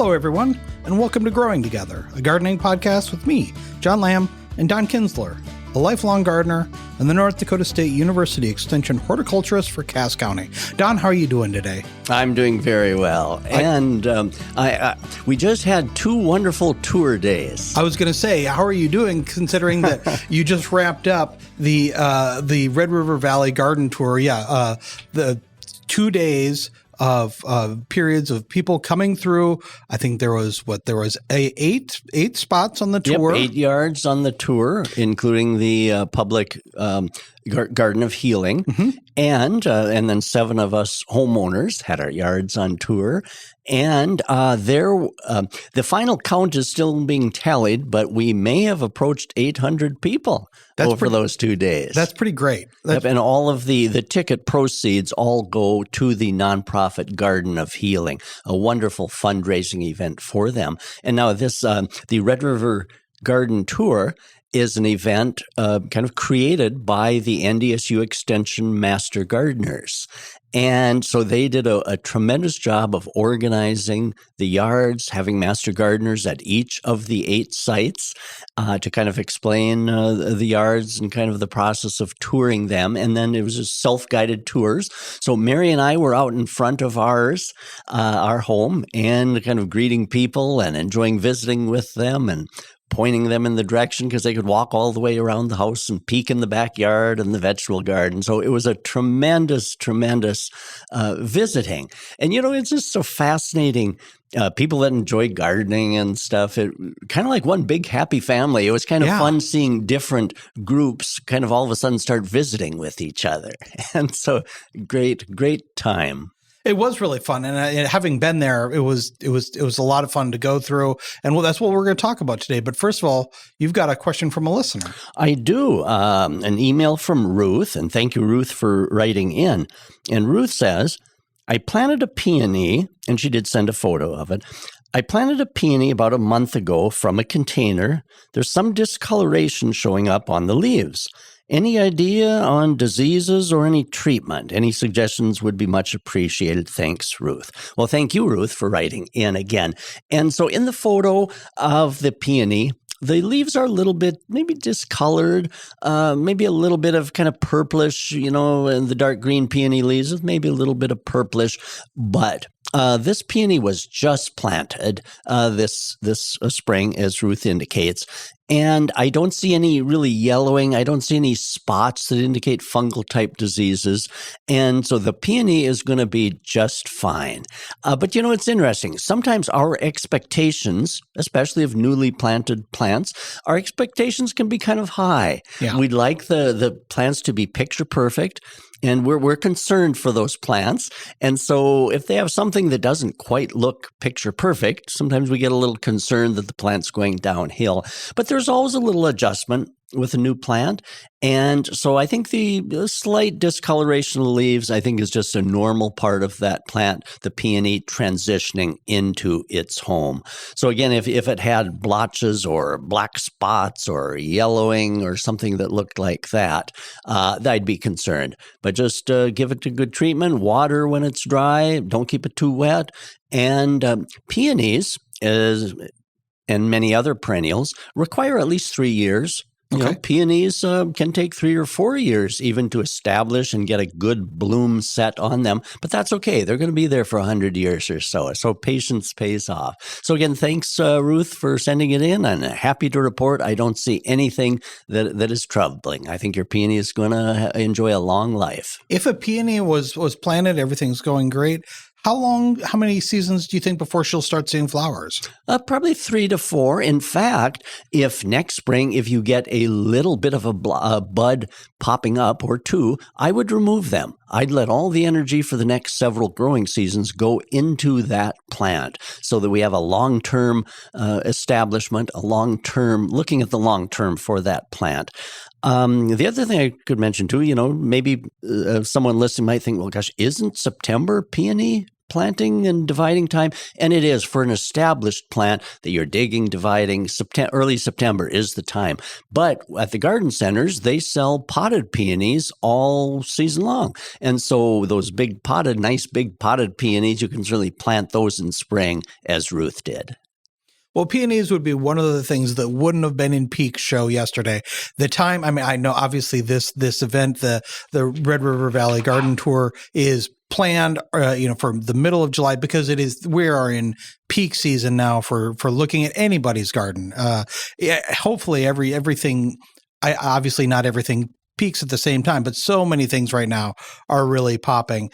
Hello, everyone, and welcome to Growing Together, a gardening podcast with me, John Lamb, and Don Kinsler, a lifelong gardener and the North Dakota State University Extension horticulturist for Cass County. Don, how are you doing today? I'm doing very well. And we just had 2 wonderful tour days. I was going to say, how are you doing considering that you just wrapped up the Red River Valley Garden Tour? Yeah, the 2 days of periods of people coming through. I think there was eight spots on the tour. Yep, 8 yards on the tour, including the public Garden of Healing. Mm-hmm. And then 7 of us homeowners had our yards on tour. And the final count is still being tallied, but we may have approached 800 people over those 2 days. That's pretty great. And all of the ticket proceeds all go to the nonprofit Garden of Healing, a wonderful fundraising event for them. And now this, the Red River Garden Tour is an event kind of created by the NDSU Extension Master Gardeners. And so they did a tremendous job of organizing the yards, having master gardeners at each of the 8 sites to kind of explain the yards and kind of the process of touring them. And then it was just self-guided tours. So Mary and I were out in front of ours, our home, and kind of greeting people and enjoying visiting with them and pointing them in the direction because they could walk all the way around the house and peek in the backyard and the vegetable garden. So it was a tremendous visiting. And, it's just so fascinating. People that enjoy gardening and stuff, it kind of like one big happy family. It was kind of fun seeing different groups kind of all of a sudden start visiting with each other. And so great time. It was really fun, and having been there, it was a lot of fun to go through, and that's what we're going to talk about today. But first of all, you've got a question from a listener. I do. An email from Ruth, and thank you, Ruth, for writing in. And Ruth says, I planted a peony, and she did send a photo of it. I planted a peony about a month ago from a container. There's some discoloration showing up on the leaves. Any idea on diseases or any treatment? Any suggestions would be much appreciated. Thanks, Ruth. Well, thank you, Ruth, for writing in again. And so in the photo of the peony, the leaves are a little bit maybe discolored, maybe a little bit of kind of purplish, and the dark green peony leaves with maybe a little bit of purplish, but this peony was just planted this spring, as Ruth indicates, and I don't see any really yellowing. I don't see any spots that indicate fungal type diseases, and so the peony is going to be just fine. But it's interesting. Sometimes our expectations, especially of newly planted plants, our expectations can be kind of high. Yeah. We'd like the plants to be picture perfect. And we're concerned for those plants. And so if they have something that doesn't quite look picture perfect, sometimes we get a little concerned that the plant's going downhill. But there's always a little adjustment with a new plant. And so I think the slight discoloration of the leaves, I think, is just a normal part of that plant, the peony transitioning into its home. So again, if it had blotches or black spots or yellowing or something that looked like that, I'd be concerned. But just give it a good treatment, water when it's dry, don't keep it too wet. And peonies, and many other perennials, require at least 3 years. Peonies can take 3 or 4 years even to establish and get a good bloom set on them, but that's okay. They're going to be there for 100 years or so. So patience pays off. So again, thanks, Ruth, for sending it in. I'm happy to report I don't see anything that is troubling. I think your peony is going to enjoy a long life. If a peony was planted, everything's going great. How many seasons do you think before she'll start seeing flowers? Probably 3 to 4. In fact, if next spring, if you get a little bit of a bud popping up or 2, I would remove them. I'd let all the energy for the next several growing seasons go into that plant so that we have a long-term establishment, looking at the long term for that plant. The other thing I could mention too, maybe someone listening might think, well, gosh, isn't September peony planting and dividing time, and it is for an established plant that you're digging, dividing. Early September is the time. But at the garden centers, they sell potted peonies all season long. And so those nice big potted peonies, you can certainly plant those in spring, as Ruth did. Well, peonies would be one of the things that wouldn't have been in Peak's show yesterday. The time, I mean, I know obviously this event, the Red River Valley Garden Tour, is planned, for the middle of July, because we are in peak season now for looking at anybody's garden. Hopefully, everything. Obviously, not everything peaks at the same time, but so many things right now are really popping.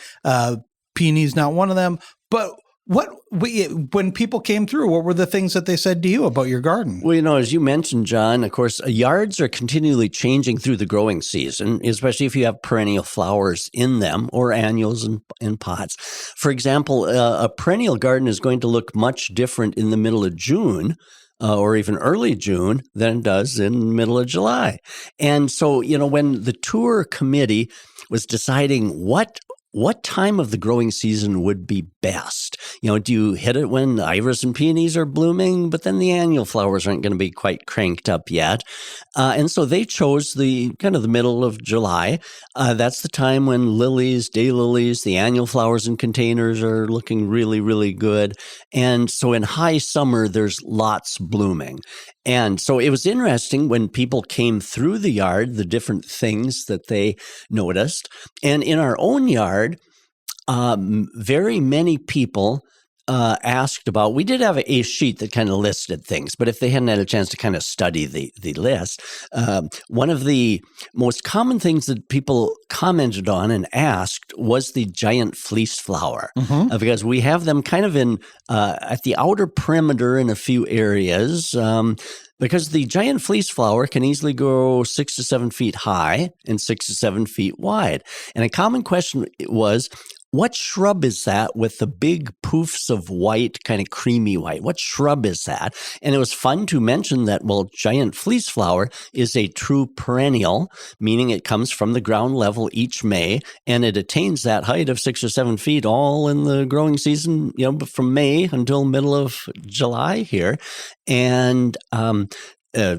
Peonies, not one of them, but. When people came through, what were the things that they said to you about your garden? Well, as you mentioned, John, of course, yards are continually changing through the growing season, especially if you have perennial flowers in them or annuals in pots. For example, a perennial garden is going to look much different in the middle of June or even early June than it does in the middle of July. And so, when the tour committee was deciding what time of the growing season would be best? Do you hit it when iris and peonies are blooming, but then the annual flowers aren't going to be quite cranked up yet? And so they chose the middle of July. That's the time when lilies, daylilies, the annual flowers in containers are looking really, really good. And so in high summer, there's lots blooming. And so it was interesting when people came through the yard, the different things that they noticed. And in our own yard, very many people asked about, we did have a sheet that kind of listed things, but if they hadn't had a chance to kind of study the list, one of the most common things that people commented on and asked was the giant fleece flower, because we have them kind of in at the outer perimeter in a few areas. Because the giant fleece flower can easily grow 6 to 7 feet high and 6 to 7 feet wide. And a common question was, what shrub is that with the big poofs of white, kind of creamy white? What shrub is that? And it was fun to mention that, giant fleece flower is a true perennial, meaning it comes from the ground level each May, and it attains that height of 6 or 7 feet all in the growing season, from May until middle of July here. And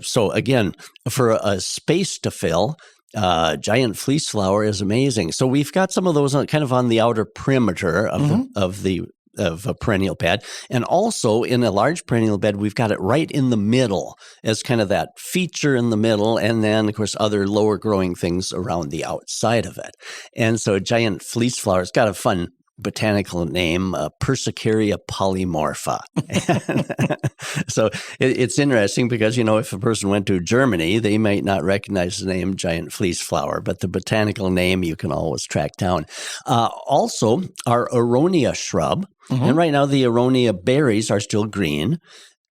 so again, for a space to fill, giant fleece flower is amazing. So we've got some of those kind of on the outer perimeter of a perennial bed. And also in a large perennial bed, we've got it right in the middle as kind of that feature in the middle. And then, of course, other lower growing things around the outside of it. And so giant fleece flower, it's got a fun botanical name, Persicaria polymorpha. So it's interesting because, if a person went to Germany, they might not recognize the name giant fleece flower, but the botanical name you can always track down. Also, our aronia shrub, and right now the aronia berries are still green,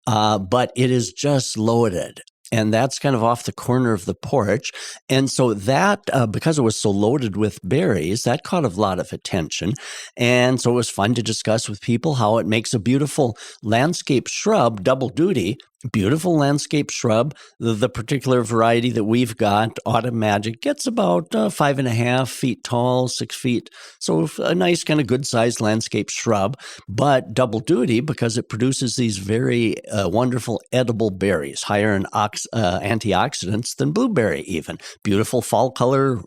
but it is just loaded. And that's kind of off the corner of the porch. And so that, because it was so loaded with berries, that caught a lot of attention. And so it was fun to discuss with people how it makes a beautiful landscape shrub, double duty, beautiful landscape shrub. The particular variety that we've got, Autumn Magic, gets about 5.5 feet tall, 6 feet. So a nice kind of good-sized landscape shrub, but double duty because it produces these very wonderful edible berries, higher in antioxidants than blueberry even. Beautiful fall color,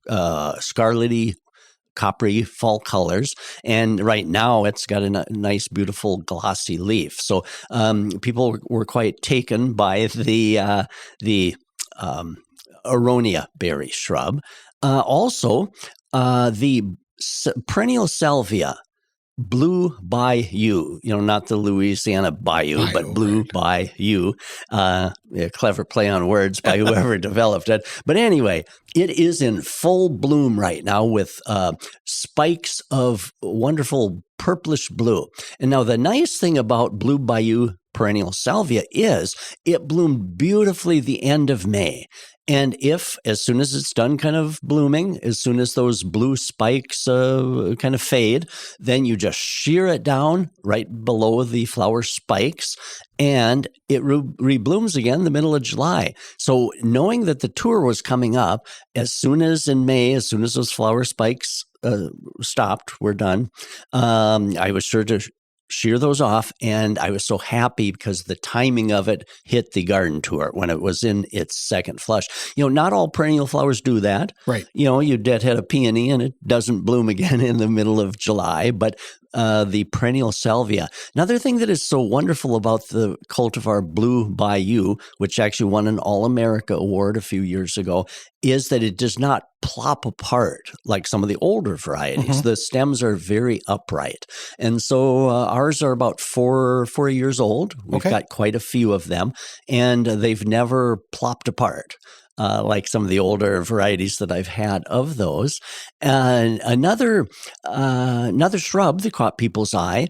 scarlety, coppery fall colors, and right now it's got a nice, beautiful, glossy leaf. So people were quite taken by the aronia berry shrub. Also, the perennial salvia, Blue by You, not the Louisiana Bayou, but Blue by You. Clever play on words by whoever developed it. But anyway, it is in full bloom right now with spikes of wonderful purplish blue. And now the nice thing about Blue Bayou perennial salvia is it bloomed beautifully the end of May. And as soon as it's done kind of blooming, as soon as those blue spikes kind of fade, then you just shear it down right below the flower spikes, and it reblooms again the middle of July. So knowing that the tour was coming up, as soon as in May, as soon as those flower spikes stopped. We're done. I was sure to shear those off, and I was so happy because the timing of it hit the garden tour when it was in its second flush. Not all perennial flowers do that. Right. You deadhead a peony and it doesn't bloom again in the middle of July, but the perennial salvia. Another thing that is so wonderful about the cultivar Blue Bayou, which actually won an All-America award a few years ago, is that it does not plop apart like some of the older varieties. Mm-hmm. The stems are very upright. And so ours are about 4 years old. We've got quite a few of them, and they've never plopped apart. Like some of the older varieties that I've had of those. Another shrub that caught people's eye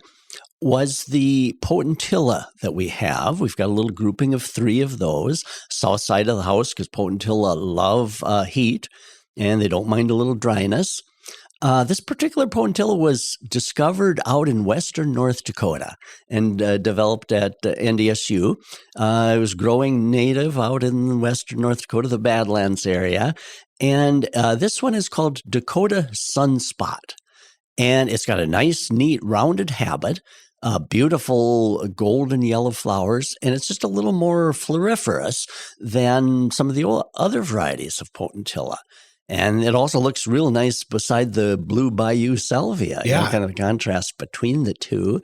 was the potentilla that we have. We've got a little grouping of 3 of those, south side of the house, because potentilla love heat, and they don't mind a little dryness. This particular potentilla was discovered out in western North Dakota and developed at NDSU. It was growing native out in western North Dakota, the Badlands area. And this one is called Dakota Sunspot. And it's got a nice, neat, rounded habit, beautiful golden yellow flowers, and it's just a little more floriferous than some of the other varieties of potentilla. And it also looks real nice beside the Blue Bayou salvia, kind of a contrast between the two.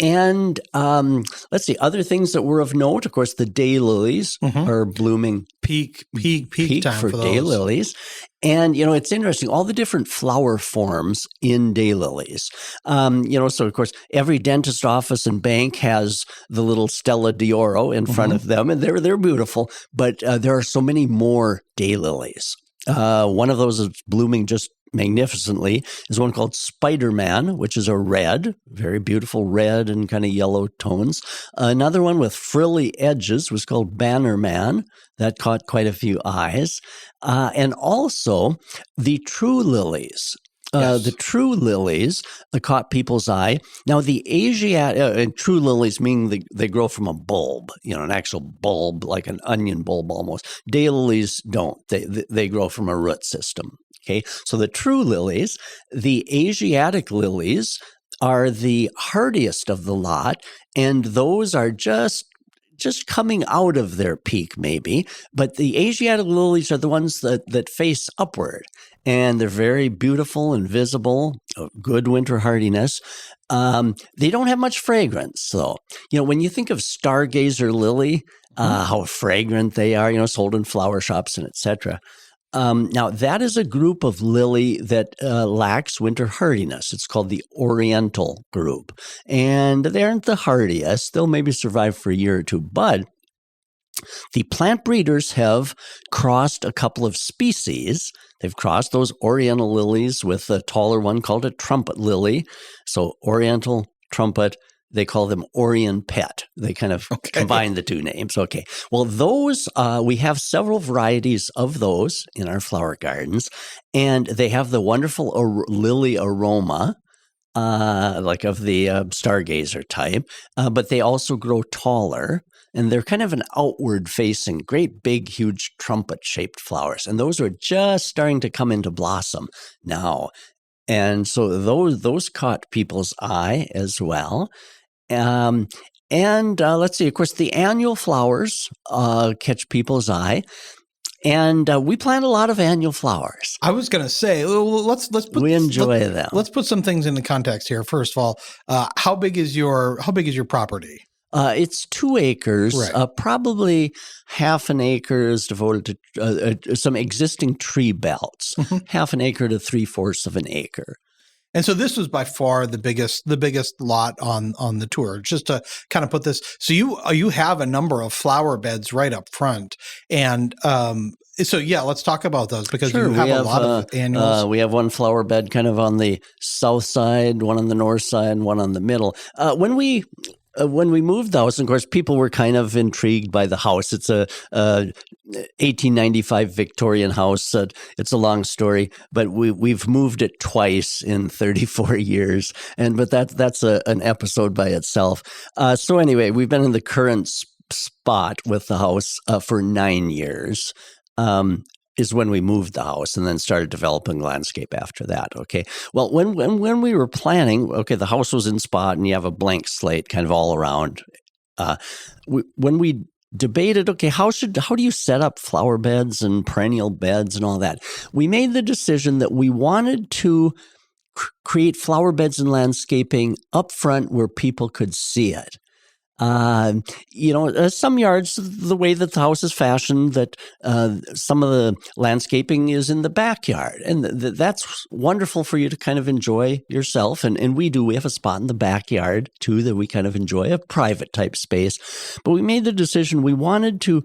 And let's see, other things that were of note, of course, the daylilies are blooming. Peak time for daylilies. And, it's interesting, all the different flower forms in daylilies. So, of course, every dentist office and bank has the little Stella d'Oro in front of them, and they're beautiful. But there are so many more daylilies. One of those is blooming just magnificently is one called Spider-Man, which is a red, very beautiful red and kind of yellow tones. Another one with frilly edges was called Bannerman. That caught quite a few eyes. And also the true lilies. The true lilies caught people's eye. Now, the Asiatic true lilies mean they grow from a bulb, an actual bulb, like an onion bulb almost. Daylilies don't. They grow from a root system. Okay, so the true lilies, the Asiatic lilies, are the hardiest of the lot, and those are just coming out of their peak, maybe. But the Asiatic lilies are the ones that face upward, and they're very beautiful and visible, good winter hardiness. They don't have much fragrance, though. When you think of stargazer lily, how fragrant they are, sold in flower shops and etc. Now, that is a group of lily that lacks winter hardiness. It's called the Oriental group. And they aren't the hardiest. They'll maybe survive for a year or two. But the plant breeders have crossed a couple of species. They've crossed those Oriental lilies with a taller one called a trumpet lily. So Oriental, trumpet. They call them Orient Pet. They kind of combine the two names. Okay. Well, those, we have several varieties of those in our flower gardens, and they have the wonderful lily aroma, like of the stargazer type, but they also grow taller, and they're kind of an outward-facing, great big, huge trumpet-shaped flowers, and those are just starting to come into blossom now. And so those caught people's eye as well. And let's see, of course, the annual flowers catch people's eye. And we plant a lot of annual flowers. I was going to say, let's put we enjoy them. Let's put some things into context here. First of all, how big is your property? It's 2 acres. Right. Probably half an acre is devoted to some existing tree belts. Half an acre to 3/4 of an acre. And so this was by far the biggest lot on the tour. Just to kind of put this, so you have a number of flower beds right up front, and so let's talk about those because you have a lot of annuals. We have one flower bed kind of on the south side, one on the north side, and one on the middle. When we moved the house, of course, people were kind of intrigued by the house. It's a 1895 Victorian house. It's a long story, but we've moved it twice in 34 years, but that's an episode by itself. So anyway, we've been in the current spot with the house for 9 years. is when we moved the house and then started developing landscape after that. Okay. Well, when we were planning, okay, the house was in spot and you have a blank slate kind of all around. When we debated, okay, how do you set up flower beds and perennial beds and all that? We made the decision that we wanted to create flower beds and landscaping up front where people could see it. Some yards, the way that the house is fashioned, that some of the landscaping is in the backyard. And that's wonderful for you to kind of enjoy yourself. And we do. We have a spot in the backyard, too, that we kind of enjoy, a private type space. But we made the decision we wanted to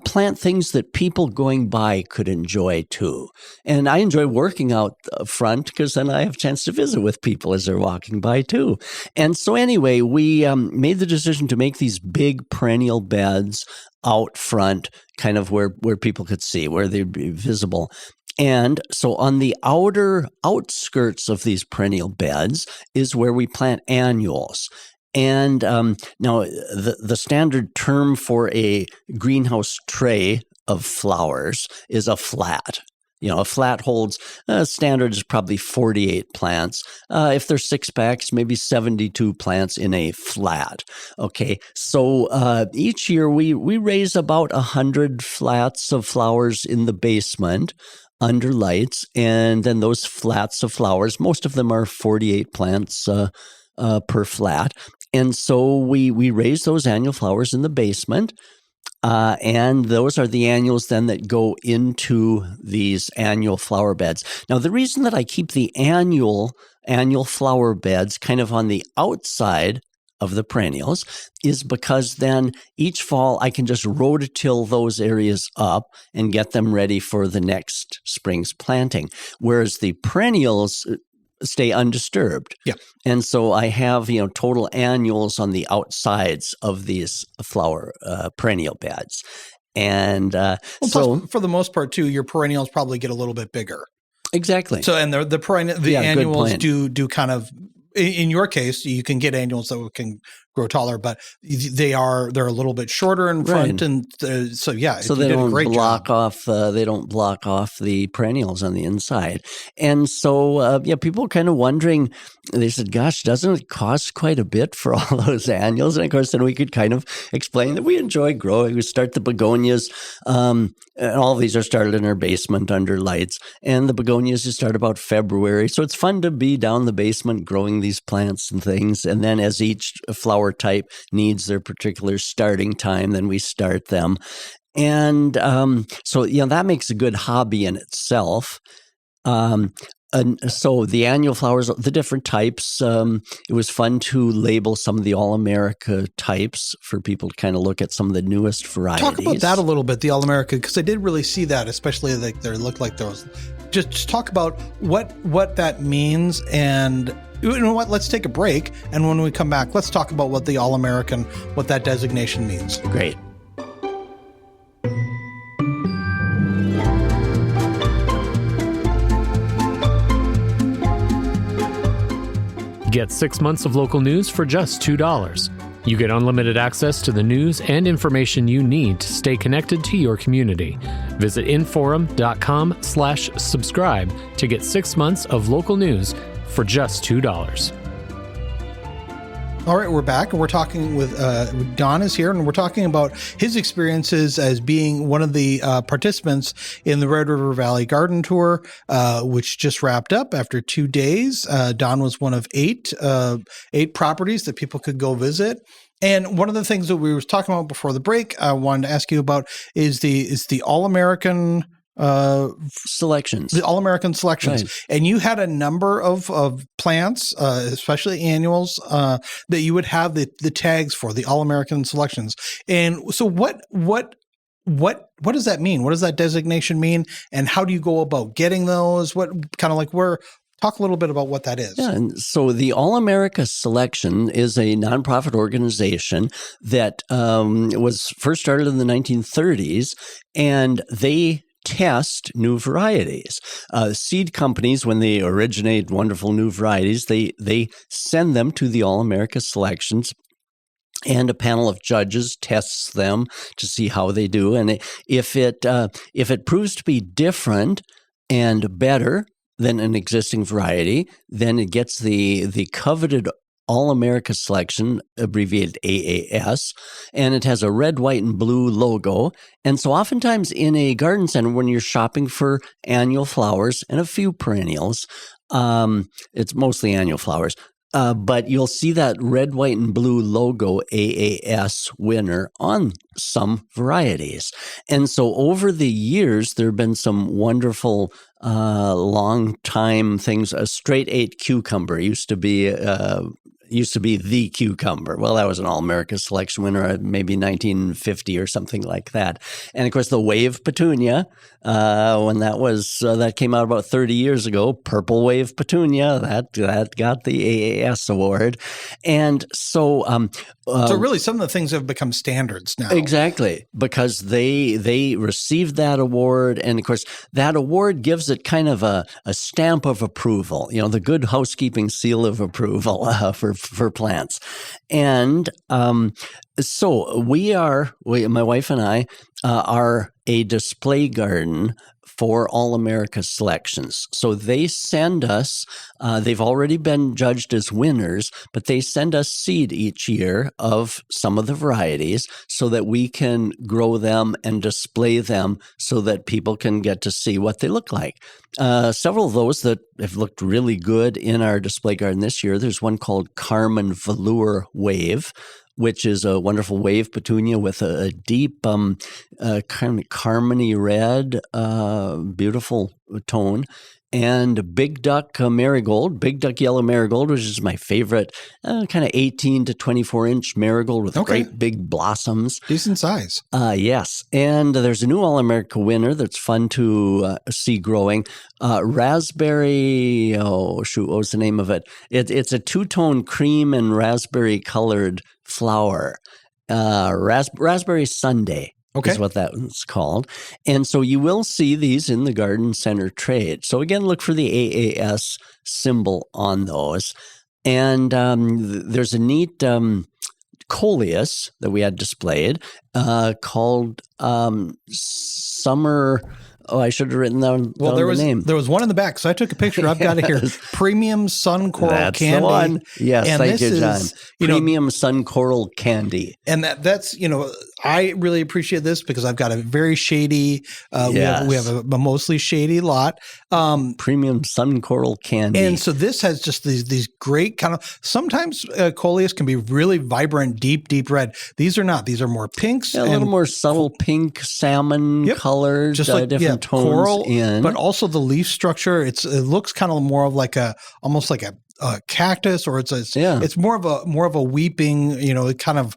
plant things that people going by could enjoy, too. And I enjoy working out front because then I have a chance to visit with people as they're walking by, too. And so anyway, we made the decision to make these big perennial beds out front, kind of where people could see, where they'd be visible. And so on the outer outskirts of these perennial beds is where we plant annuals. And now the standard term for a greenhouse tray of flowers is a flat. A flat holds, standard is probably 48 plants. If they're 6-packs, maybe 72 plants in a flat. Okay, so each year we raise about 100 flats of flowers in the basement under lights, and then those flats of flowers, most of them are 48 plants per flat. And so we raise those annual flowers in the basement. And those are the annuals then that go into these annual flower beds. Now, the reason that I keep the annual flower beds kind of on the outside of the perennials is because then each fall I can just rototill those areas up and get them ready for the next spring's planting. Whereas the perennials stay undisturbed. Yeah. And so I have, total annuals on the outsides of these flower perennial beds. And plus, for the most part, too, your perennials probably get a little bit bigger. Exactly. So, and the annuals do kind of, in your case, you can get annuals that can grow taller, but they're a little bit shorter in front, right. And so they don't block off. They don't block off the perennials on the inside, and so people are kind of wondering. They said, "Gosh, doesn't it cost quite a bit for all those annuals?" And of course, then we could kind of explain that we enjoy growing. We start the begonias. And all of these are started in our basement under lights, and the begonias just start about February. So it's fun to be down the basement growing these plants and things, and then as each flower type needs their particular starting time, then we start them. And that makes a good hobby in itself. And so the annual flowers, the different types, it was fun to label some of the All-America types for people to kind of look at some of the newest varieties. Talk about that a little bit, the All-America, because I did really see that, especially like they look like those. Just talk about what that means, and you know what? Let's take a break, and when we come back, let's talk about what the All-American, what that designation means. Great. Get 6 months of local news for just $2. You get unlimited access to the news and information you need to stay connected to your community. Visit inforum.com/subscribe to get 6 months of local news for just $2. All right, we're back, and we're talking with Don is here, and we're talking about his experiences as being one of the participants in the Red River Valley Garden Tour, which just wrapped up after 2 days. Don was one of eight properties that people could go visit. And one of the things that we were talking about before the break, I wanted to ask you about is the All-American selections. The All-American selections. Right. And you had a number of plants, especially annuals, that you would have the tags for, the All-American selections. And so what does that mean? What does that designation mean? And how do you go about getting those? Talk a little bit about what that is. Yeah, and so the All-America Selection is a nonprofit organization that was first started in the 1930s, and they test new varieties. Seed companies, when they originate wonderful new varieties, they send them to the All-America Selections, And a panel of judges tests them to see how they do. And if it proves to be different and better than an existing variety, then it gets the coveted All-America Selection, abbreviated AAS, and it has a red, white, and blue logo. And so oftentimes in a garden center, when you're shopping for annual flowers and a few perennials, it's mostly annual flowers, but you'll see that red, white, and blue logo AAS winner on some varieties. And so over the years, there have been some wonderful long time things. A straight 8 cucumber used to be the cucumber. Well, that was an All-America Selection winner, maybe 1950 or something like that. And of course, the wave petunia, when that came out about 30 years ago, purple wave petunia, that got the AAS award. And so, so really, some of the things have become standards now. Exactly, because they received that award, and of course, that award gives it kind of a stamp of approval. The Good Housekeeping seal of approval for plants. And so my wife and I are a display garden for All-America Selections. So they send us, they've already been judged as winners, but they send us seed each year of some of the varieties so that we can grow them and display them so that people can get to see what they look like. Several of those that have looked really good in our display garden this year, there's one called Carmen Velour Wave, which is a wonderful wave petunia with a deep kind of carminy red, beautiful tone. And Big Duck Marigold, Big Duck Yellow Marigold, which is my favorite, kind of 18 to 24-inch marigold with great big blossoms. Decent size. Yes. And there's a new All-America winner that's fun to see growing. Raspberry, what was the name of it? It's a two-tone cream and raspberry colored flower. Raspberry Sundae. Is what that one's called. And so you will see these in the garden center trade. So again, look for the AAS symbol on those. And there's a neat coleus that we had displayed called Summer. Oh, I should have written down the name. There was one in the back, so I took a picture. I've got it here. Premium Sun Coral Candy. That's the one. Yes, and thank you, John. Premium Sun Coral Candy. And that's I really appreciate this because I've got a very shady. We have a mostly shady lot. Premium Sun Coral Candy. And so this has just these great kind of. Sometimes coleus can be really vibrant, deep red. These are not. These are more pinks. A little more subtle pink, salmon colors, just like different tones coral, in. But also the leaf structure. It looks kind of more of like almost like a cactus, or it's more of a weeping, kind of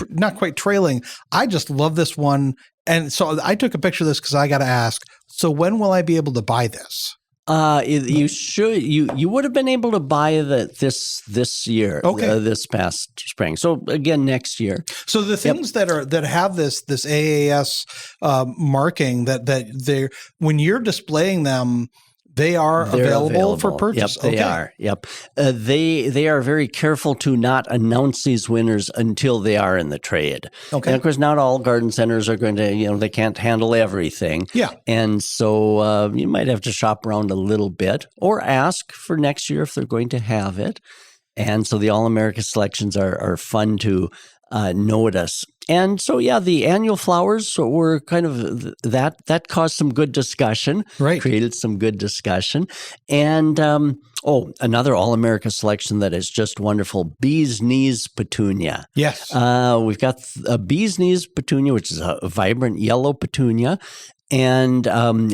not quite trailing. I just love this one, and so I took a picture of this because I got to ask. So when will I be able to buy this? You should. You would have been able to buy this year, this past spring. So again, next year. So the things that have this AAS marking that they when you're displaying them. They're available for purchase. Yep, they are. Yep. They are very careful to not announce these winners until they are in the trade. Okay. And of course, not all garden centers are going to, they can't handle everything. Yeah. And so you might have to shop around a little bit or ask for next year if they're going to have it. And so the All-America Selections are fun to notice. And so, the annual flowers were kind of that caused some good discussion, right? Created some good discussion. And, another All-America Selection that is just wonderful, Bee's Knees Petunia. Yes. We've got a Bee's Knees Petunia, which is a vibrant yellow petunia. And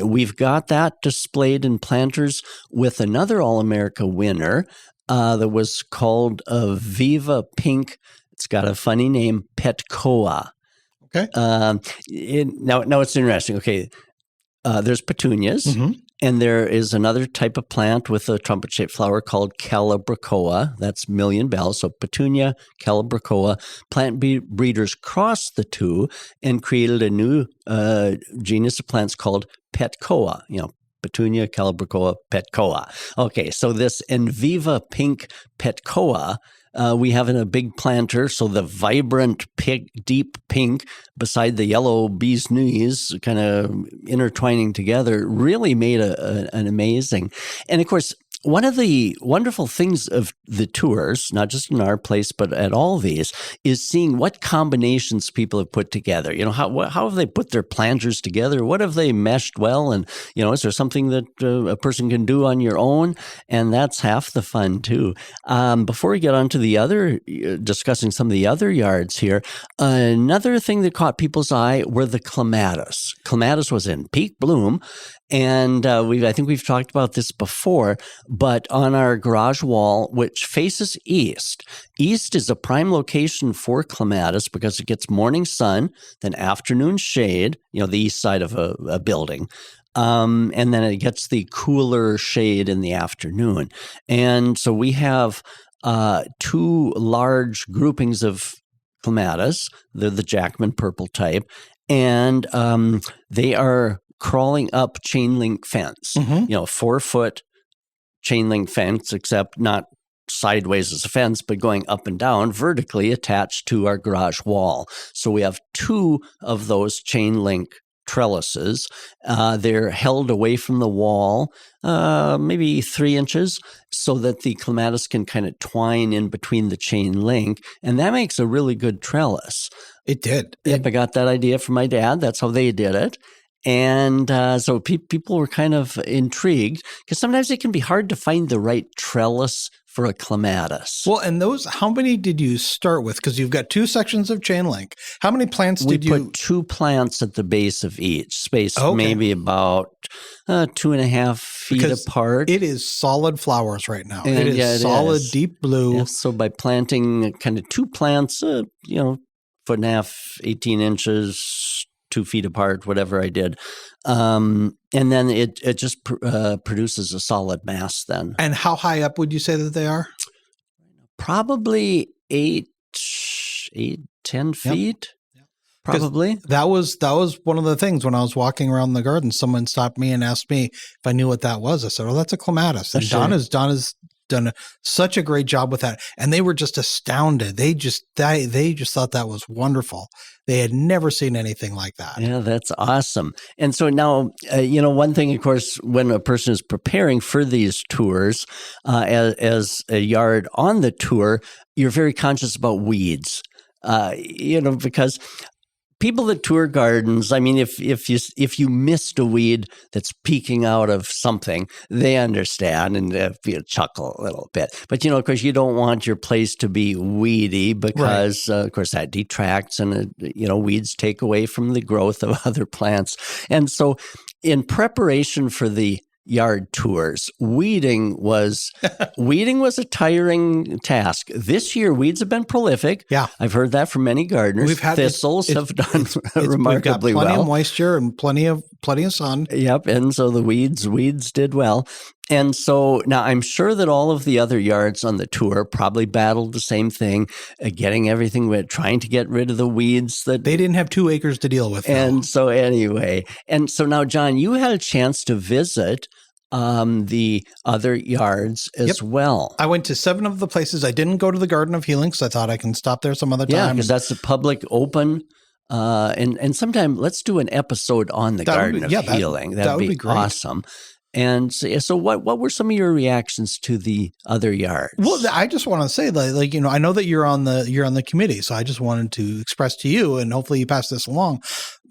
we've got that displayed in planters with another All-America winner that was called Viva Pink. It's got a funny name, Petcoa. Okay. Now it's interesting. Okay, there's petunias, and there is another type of plant with a trumpet-shaped flower called Calibrachoa. That's million bells. So petunia, Calibrachoa. Plant breeders crossed the two and created a new genus of plants called Petcoa. Petunia, Calibrachoa, Petcoa. Okay, so this Enviva Pink Petcoa we have in a big planter. So the vibrant deep pink beside the yellow bee's knees kind of intertwining together really made an amazing. And of course, one of the wonderful things of the tours, not just in our place, but at all these, is seeing what combinations people have put together. How have they put their planters together? What have they meshed well? And, is there something that a person can do on your own? And that's half the fun, too. Before we get on to the other, discussing some of the other yards here, another thing that caught people's eye were the clematis. Clematis was in peak bloom. And I think we've talked about this before, but on our garage wall, which faces east is a prime location for clematis because it gets morning sun, then afternoon shade, the east side of a building. And then it gets the cooler shade in the afternoon. And so we have 2 large groupings of clematis. They're the Jackman purple type. And they are crawling up chain link fence, 4-foot chain link fence, except not sideways as a fence, but going up and down vertically attached to our garage wall. So we have 2 of those chain link trellises. They're held away from the wall, maybe 3 inches, so that the clematis can kind of twine in between the chain link. And that makes a really good trellis. It did. Yep, I got that idea from my dad. That's how they did it. And so people were kind of intrigued because sometimes it can be hard to find the right trellis for a clematis. Well, and how many did you start with? Because you've got 2 sections of chain link. How many plants did you? We put 2 plants at the base of each, spaced maybe about 2.5 feet apart. It is solid flowers right now. And it is solid, deep blue. Yeah, so by planting kind of 2 plants, 1.5 feet, 18 inches, 2 feet apart, whatever I did. And then it just produces a solid mass then. And how high up would you say that they are? Probably 8, 10 feet. Yep. Probably. That was one of the things when I was walking around the garden, someone stopped me and asked me if I knew what that was. I said, "Oh, that's a clematis." And Donna's done such a great job with that. And they were just astounded. They just thought that was wonderful. They had never seen anything like that. Yeah, that's awesome. And so now, one thing, of course, when a person is preparing for these tours, as a yard on the tour, you're very conscious about weeds, because people that tour gardens, I mean, if you missed a weed that's peeking out of something, they understand and chuckle a little bit. But of course, you don't want your place to be weedy because, of course, that detracts and weeds take away from the growth of other plants. And so, in preparation for the yard tours, weeding was a tiring task. This year, weeds have been prolific. Yeah, I've heard that from many gardeners. Thistles have done remarkably well. Plenty of moisture and plenty of sun. Yep, and so the weeds did well. And so now I'm sure that all of the other yards on the tour probably battled the same thing, getting everything trying to get rid of the weeds that they didn't have 2 acres to deal with. And so anyway, and so now, John, you had a chance to visit the other yards as well. I went to 7 of the places. I didn't go to the Garden of Healing because I thought I can stop there some other time. Yeah, because that's a public open. And sometime let's do an episode on the Garden of Healing. That would be great. Awesome. And so what were some of your reactions to the other yards? Well, I just want to say that, I know that you're on the committee, so I just wanted to express to you, and hopefully you pass this along.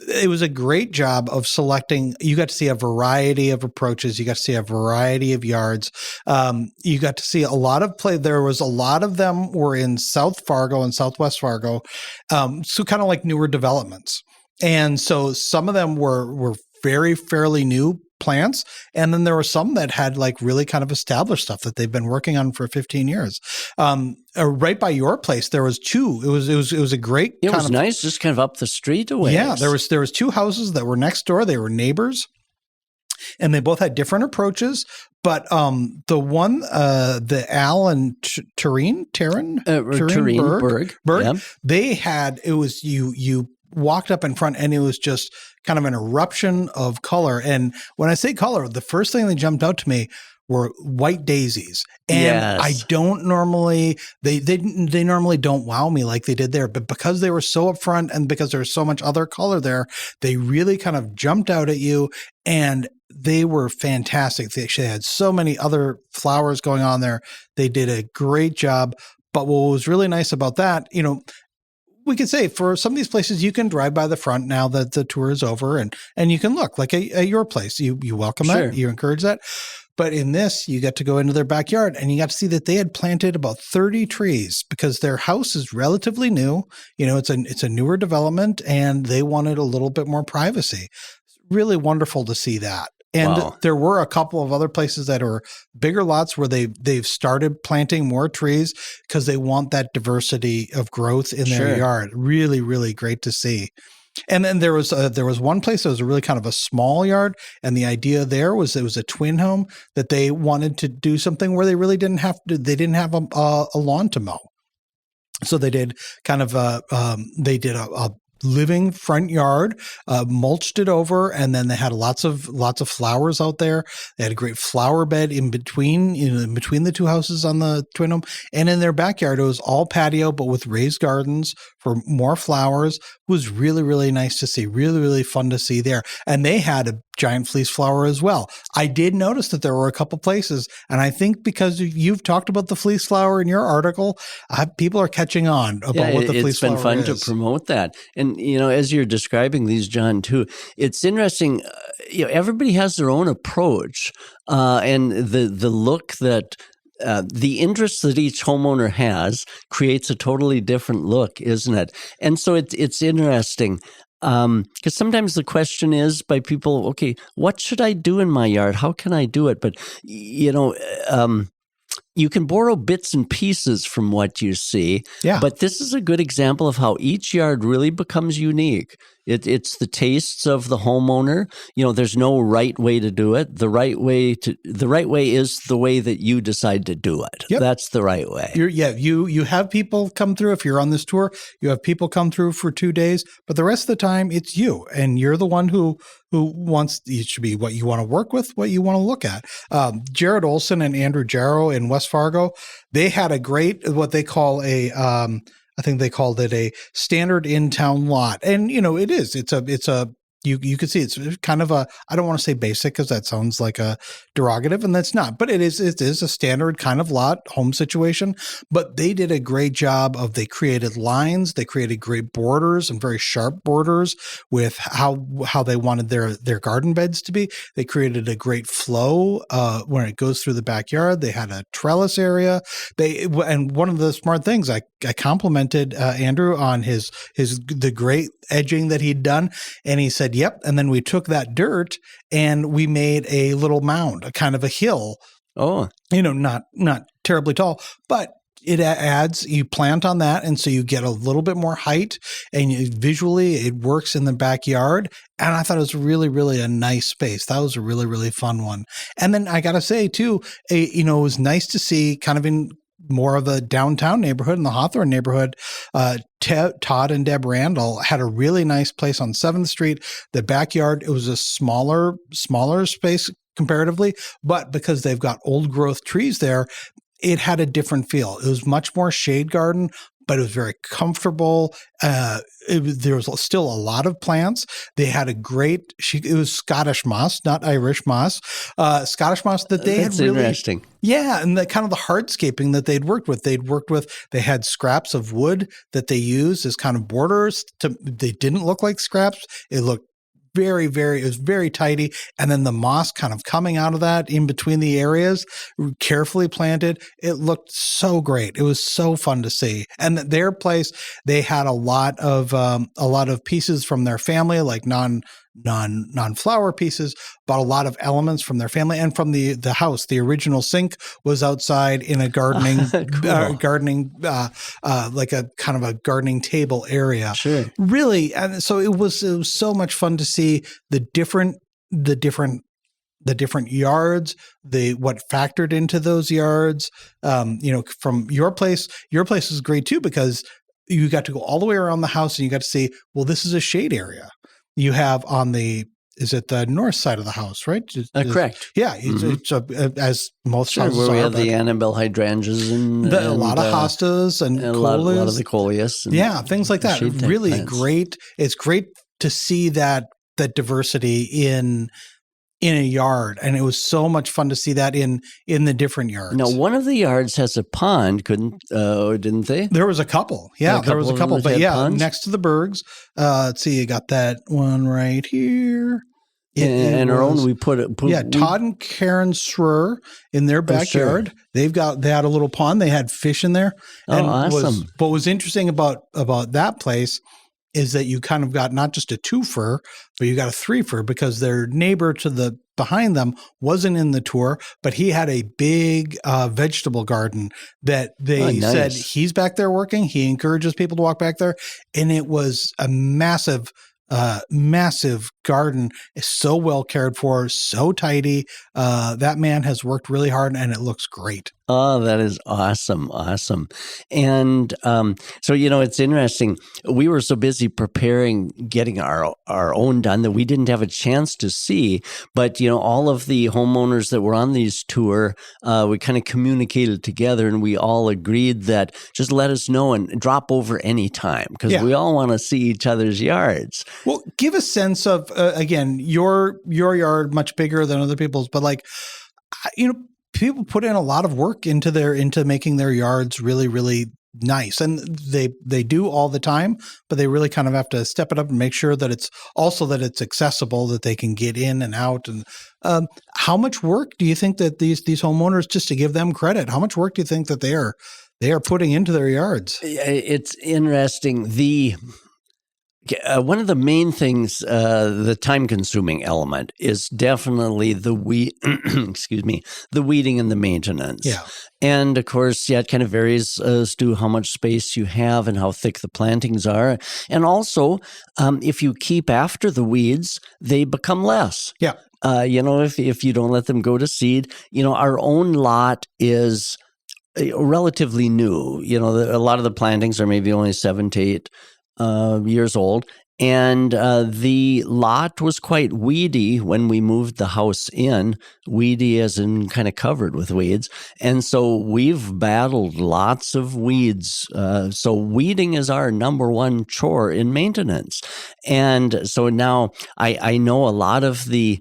It was a great job of selecting. You got to see a variety of approaches. You got to see a variety of yards. You got to see a lot of play. There was a lot of them were in South Fargo and Southwest Fargo. So kind of like newer developments. And so some of them were fairly new plants. And then there were some that had really kind of established stuff that they've been working on for 15 years. Right by your place, there was 2. It was a great. It was nice, just kind of up the street away. Yeah, there was 2 houses that were next door. They were neighbors, and they both had different approaches. But the one, the Al and Taryn Berg, yeah. They had, it was you walked up in front and it was just kind of an eruption of color. And when I say color, the first thing that jumped out to me were white daisies. And I Yes. don't normally, they normally don't wow me like they did there, but because they were so upfront and because there's so much other color there, they really kind of jumped out at you, and they were fantastic. They actually had so many other flowers going on there. They did a great job. But what was really nice about that, we could say for some of these places, you can drive by the front now that the tour is over, and you can look like at your place. You welcome Sure. that, you encourage that. But in this, you get to go into their backyard, and you got to see that they had planted about 30 trees because their house is relatively new. It's a newer development, and they wanted a little bit more privacy. Really wonderful to see that. And Wow. there were a couple of other places that are bigger lots where they've started planting more trees because they want that diversity of growth in their Sure. yard. Really, really great to see. And then there was one place that was really kind of a small yard, and the idea there was it was a twin home that they wanted to do something where they really didn't have a lawn to mow. So they did kind of a living front yard, mulched it over, and then they had lots of flowers out there. They had a great flower bed in between the two houses on the twin home, and in their backyard it was all patio but with raised gardens for more flowers. It was really, really nice to see. Really, really fun to see there. And they had a giant fleece flower as well. I did notice that there were a couple places, and I think because you've talked about the fleece flower in your article, people are catching on about what the fleece flower is. It's been fun to promote that. And, as you're describing these, John, too, it's interesting. Everybody has their own approach, and the look that the interest that each homeowner has creates a totally different look, isn't it? And so it's interesting. Because sometimes the question is by people, okay, what should I do in my yard? How can I do it? But, you can borrow bits and pieces from what you see. Yeah. But this is a good example of how each yard really becomes unique. It's the tastes of the homeowner. There's no right way to do it. The right way is the way that you decide to do it. Yep. That's the right way. You have people come through. If you're on this tour, you have people come through for 2 days, but the rest of the time it's you, and you're the one who wants, it should be what you want to work with, what you want to look at. Jared Olson and Andrew Jarrow in West Fargo, they had a great, what they call I think they called it a standard in-town lot. And, it is. You can see it's kind of I don't want to say basic because that sounds like a derogative, and that's not, but it is a standard kind of lot, home situation. But they did a great job they created lines, they created great borders and very sharp borders with how they wanted their garden beds to be. They created a great flow when it goes through the backyard. They had a trellis area. And one of the smart things I complimented Andrew on the great edging that he'd done, and he said, yep. And then we took that dirt and we made a little mound, a kind of a hill. Oh, not terribly tall, but it adds, you plant on that. And so you get a little bit more height, and visually it works in the backyard. And I thought it was really, really a nice space. That was a really, really fun one. And then I got to say too, it was nice to see kind of in more of the downtown neighborhood, in the Hawthorne neighborhood, Todd and Deb Randall had a really nice place on 7th Street. The backyard, it was a smaller space comparatively, but because they've got old growth trees there, it had a different feel. It was much more shade garden, but it was very comfortable. There was still a lot of plants. They had it was Scottish moss, not Irish moss. Scottish moss that they That's had really interesting. Yeah, and the kind of the hardscaping that they'd worked with. They had scraps of wood that they used as kind of borders. They didn't look like scraps. It looked it was very tidy. And then the moss kind of coming out of that in between the areas, carefully planted. It looked so great. It was so fun to see. And their place, they had a lot of pieces from their family, like non-flower pieces, but a lot of elements from their family and from the house. The original sink was outside in a gardening, like a kind of a gardening table area. Sure. Really. And so it was so much fun to see the different yards, what factored into those yards. From your place is great too, because you got to go all the way around the house and you got to see, well, this is a shade area. You have on the is it the north side of the house, right? Correct. Yeah, it's as most houses where we are. have the Annabelle hydrangeas and a lot of hostas and a lot of the coleus. And things like that. Really plants. Great. It's great to see that diversity in a yard, and it was so much fun to see that in the different yards. Now, one of the yards has a pond, didn't they? There was a couple. Yeah, there was a couple. But ponds? Next to the Bergs. Let's see, you got that one right here. And our own, we put Todd and Karen Schroer in their backyard. They had a little pond. They had fish in there. And awesome. What was interesting about that place is that you kind of got not just a 2-fer, but you got a 3-fer, because their neighbor behind them wasn't in the tour, but he had a big vegetable garden that they said he's back there working. He encourages people to walk back there. And it was a massive garden. It's so well cared for, so tidy. That man has worked really hard, and it looks great. Oh, that is awesome. Awesome. And so, it's interesting. We were so busy preparing, getting our own done, that we didn't have a chance to see. But, all of the homeowners that were on these tour, we kind of communicated together, and we all agreed that just let us know and drop over anytime, because we all want to see each other's yards. Well, give a sense of, again, your yard much bigger than other people's, but people put in a lot of work into making their yards really, really nice. And they do all the time, but they really kind of have to step it up and make sure that it's accessible, that they can get in and out. And how much work do you think that these homeowners, just to give them credit, how much work do you think that they are putting into their yards? It's interesting. One of the main things, the time-consuming element, is definitely the weeding and the maintenance. Yeah. And of course, it kind of varies as to how much space you have and how thick the plantings are. And also, if you keep after the weeds, they become less. Yeah. If you don't let them go to seed, our own lot is relatively new. A lot of the plantings are maybe only 7 to 8 years old, and the lot was quite weedy when we moved the house in, weedy as in kind of covered with weeds, and so we've battled lots of weeds. So weeding is our number one chore in maintenance, and so now I know a lot of the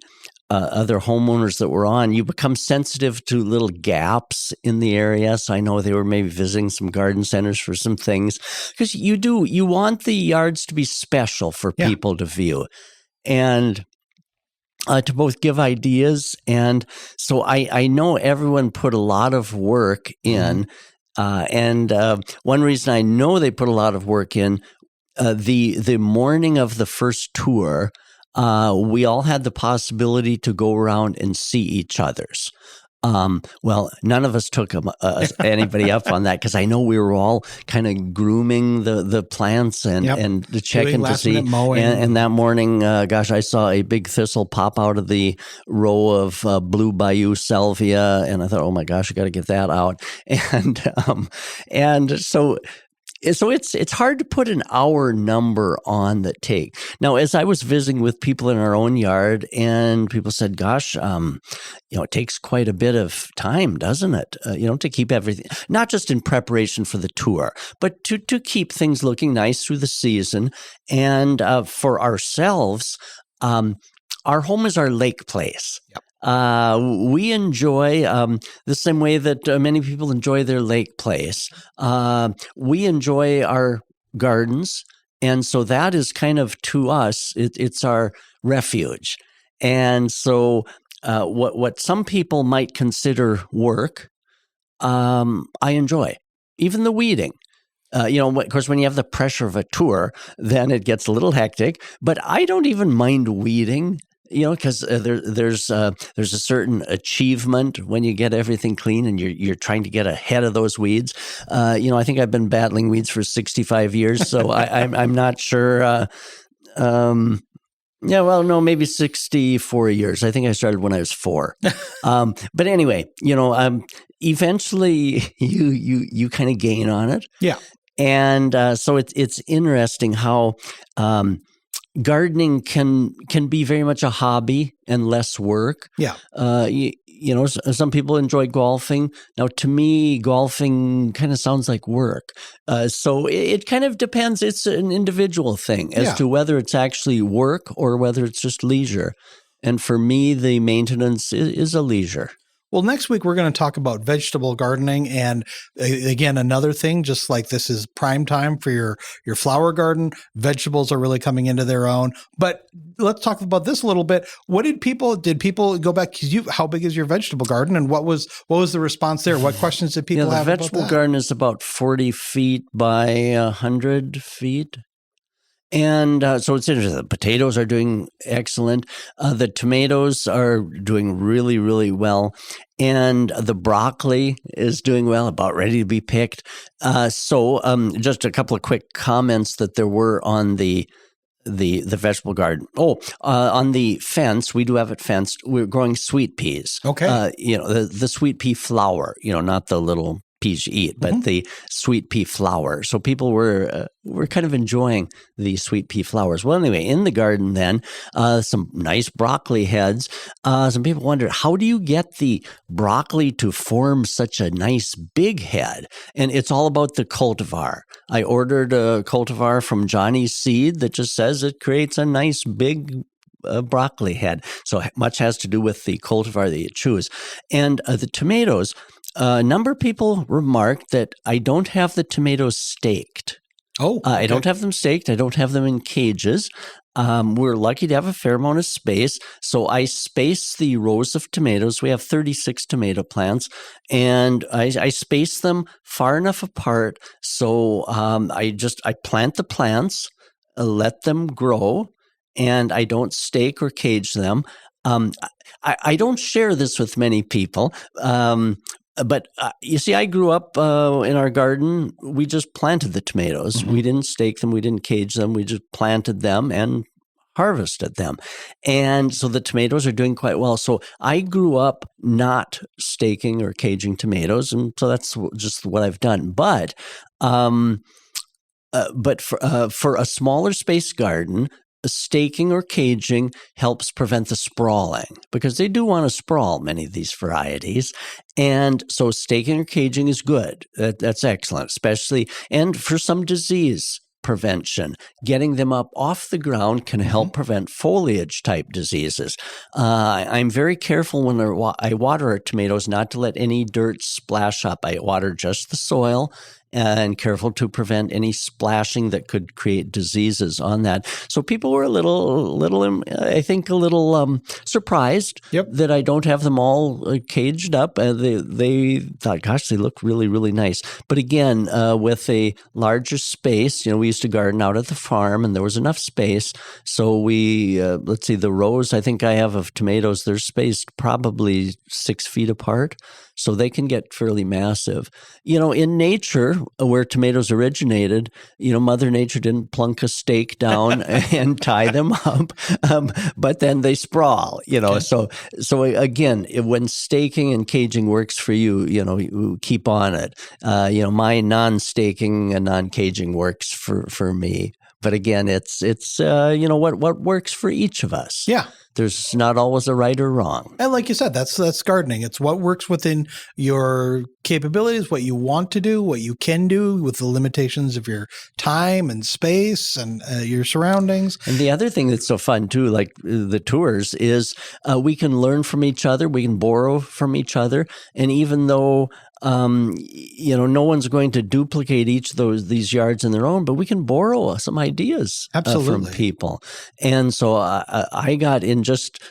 other homeowners that were on, you become sensitive to little gaps in the area. So I know they were maybe visiting some garden centers for some things, because you want the yards to be special for people to view and to both give ideas. And so I know everyone put a lot of work in. And one reason I know they put a lot of work in, the morning of the first tour, we all had the possibility to go around and see each other's. Well, none of us took anybody up on that, because I know we were all kind of grooming the plants and checking to see. And that morning, I saw a big thistle pop out of the row of blue bayou salvia, and I thought, oh my gosh, I got to get that out. And so it's hard to put an hour number on the take. Now, as I was visiting with people in our own yard, and people said, gosh, it takes quite a bit of time, doesn't it? To keep everything, not just in preparation for the tour, but to keep things looking nice through the season. And for ourselves, our home is our lake place. Yep. We enjoy the same way that many people enjoy their lake place. We enjoy our gardens, and so that is kind of, to us, it's our refuge. And so what some people might consider work, I enjoy, even the weeding. Of course, when you have the pressure of a tour, then it gets a little hectic. But I don't even mind weeding. Because there's a certain achievement when you get everything clean and you're trying to get ahead of those weeds. I think I've been battling weeds for 65 years, so I'm not sure. Maybe 64 years. I think I started when I was 4. But anyway, eventually you kind of gain on it. Yeah. And so it's interesting how gardening can be very much a hobby and less work. Yeah. Some people enjoy golfing. Now, to me, golfing kind of sounds like work. So it kind of depends. It's an individual thing as to whether it's actually work or whether it's just leisure. And for me, the maintenance is a leisure. Well, next week, we're going to talk about vegetable gardening. And again, another thing, just like this is prime time for your flower garden, vegetables are really coming into their own. But let's talk about this a little bit. Did people go back? How big is your vegetable garden? And what was the response there? What questions did people have about that? The vegetable garden is about 40 feet by 100 feet. And so it's interesting. The potatoes are doing excellent. The tomatoes are doing really, really well. And the broccoli is doing well, about ready to be picked. So just a couple of quick comments that there were on the vegetable garden. On the fence, we do have it fenced. We're growing sweet peas. Okay. The sweet pea flower, not the little peas you eat, but the sweet pea flower. So people were kind of enjoying the sweet pea flowers. Well, anyway, in the garden then, some nice broccoli heads. Some people wondered, how do you get the broccoli to form such a nice big head? And it's all about the cultivar. I ordered a cultivar from Johnny's Seed that just says it creates a nice big broccoli head. So much has to do with the cultivar that you choose. And the tomatoes, a number of people remarked that I don't have the tomatoes staked. Oh, okay. I don't have them staked. I don't have them in cages. We're lucky to have a fair amount of space. So I space the rows of tomatoes. We have 36 tomato plants, and I space them far enough apart. So I plant the plants, let them grow, and I don't stake or cage them. I don't share this with many people. But you see, I grew up in our garden. We just planted the tomatoes. Mm-hmm. We didn't stake them. We didn't cage them. We just planted them and harvested them. And so the tomatoes are doing quite well. So I grew up not staking or caging tomatoes. And so that's just what I've done. But for a smaller space garden, staking or caging helps prevent the sprawling, because they do want to sprawl, many of these varieties. And so staking or caging is good. That's excellent, especially, and for some disease prevention. Getting them up off the ground can help prevent foliage type diseases. I'm very careful when I water our tomatoes not to let any dirt splash up. I water just the soil, and careful to prevent any splashing that could create diseases on that. So people were a little surprised that I don't have them all caged up. They thought, gosh, they look really, really nice. But again, with a larger space, we used to garden out at the farm, and there was enough space. So we, let's see, the rows I think I have of tomatoes, they're spaced probably 6 feet apart. So they can get fairly massive. In nature, where tomatoes originated, Mother Nature didn't plunk a stake down and tie them up, but then they sprawl, Okay. So again, when staking and caging works for you, you keep on it. My non-staking and non-caging works for me. But again, it's what works for each of us. Yeah. There's not always a right or wrong. And like you said, that's gardening. It's what works within your capabilities, what you want to do, what you can do with the limitations of your time and space and your surroundings. And the other thing that's so fun too, like the tours, is we can learn from each other. We can borrow from each other. And even though no one's going to duplicate each of these yards in their own, but we can borrow some ideas from people. And so I got in just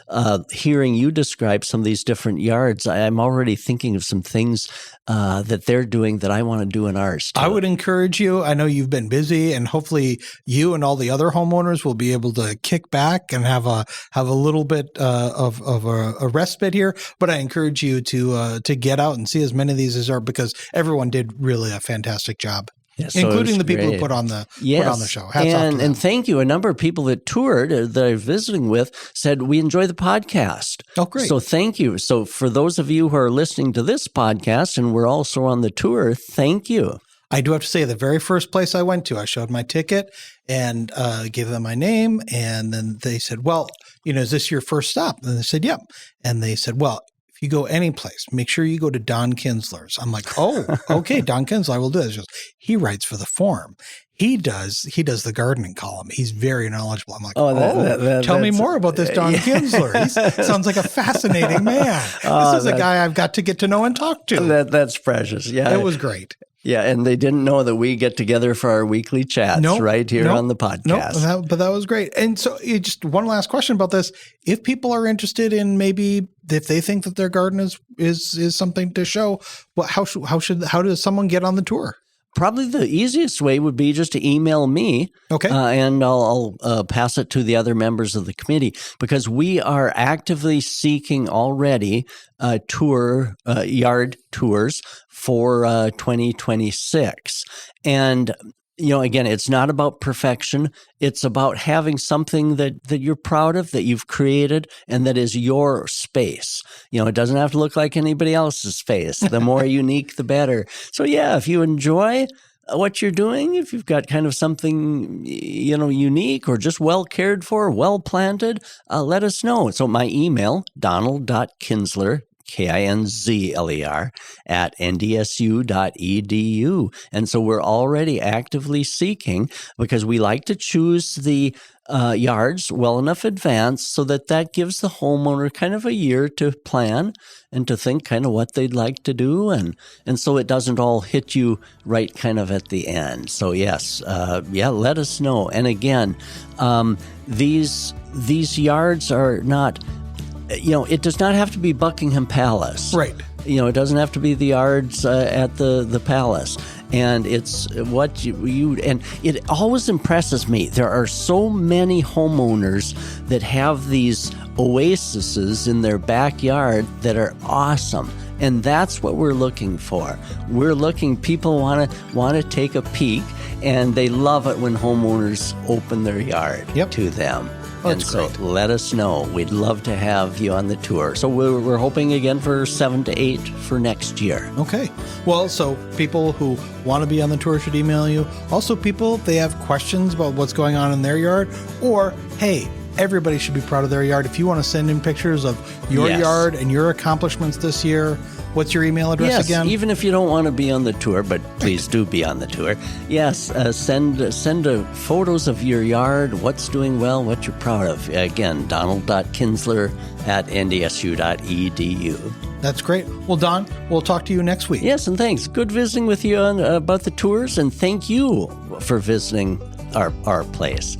hearing you describe some of these different yards. I'm already thinking of some things that they're doing that I want to do in ours too. I would encourage you. I know you've been busy, and hopefully you and all the other homeowners will be able to kick back and have a little bit of a respite here. But I encourage you to get out and see as many of these as are, because everyone did really a fantastic job. Yes, including the people who put on the show. Hats off to them. And thank you. A number of people that toured that I was visiting with said, we enjoy the podcast. Oh, great. So thank you. So for those of you who are listening to this podcast and we're also on the tour, thank you. I do have to say, the very first place I went to, I showed my ticket and gave them my name. And then they said, well, is this your first stop? And I said, yep. And they said, well, if you go any place, make sure you go to Don Kinsler's. I'm like, oh, okay, Don Kinsler, I will do this. He writes for the forum. He does the gardening column. He's very knowledgeable. I'm like, tell me more about this Don Kinsler. He sounds like a fascinating man. This is a guy I've got to get to know and talk to. That's precious. Yeah. It was great. Yeah, and they didn't know that we get together for our weekly chats right here on the podcast. But that was great. And so just one last question about this. If people are interested in maybe if they think that their garden is something to show, how does someone get on the tour? Probably the easiest way would be just to email me. Okay. And I'll pass it to the other members of the committee, because we are actively seeking already yard tours for 2026. And again, it's not about perfection. It's about having something that you're proud of, that you've created, and that is your space. It doesn't have to look like anybody else's space. The more unique, the better. So yeah, if you enjoy what you're doing, if you've got kind of something, unique or just well cared for, well planted, let us know. So my email, donald.kinsler, Kinzler @ndsu.edu. And so we're already actively seeking, because we like to choose the yards well enough advance so that gives the homeowner kind of a year to plan and to think kind of what they'd like to do. And so it doesn't all hit you right kind of at the end. So yes, let us know. And again, these yards are not, it does not have to be Buckingham Palace. Right. It doesn't have to be the yards at the palace. And it's what and it always impresses me. There are so many homeowners that have these oases in their backyard that are awesome. And that's what we're looking for. People want to take a peek, and they love it when homeowners open their yard to them. And so let us know. We'd love to have you on the tour. So we're hoping again for 7 to 8 for next year. Okay. Well, so people who want to be on the tour should email you. Also, people, if they have questions about what's going on in their yard, or, hey, everybody should be proud of their yard. If you want to send in pictures of your yard and your accomplishments this year, what's your email address again? Even if you don't want to be on the tour, but please do be on the tour. Yes, send photos of your yard, what's doing well, what you're proud of. Again, donald.kinsler @ndsu.edu. That's great. Well, Don, we'll talk to you next week. Yes, and thanks. Good visiting with you about the tours, and thank you for visiting our place.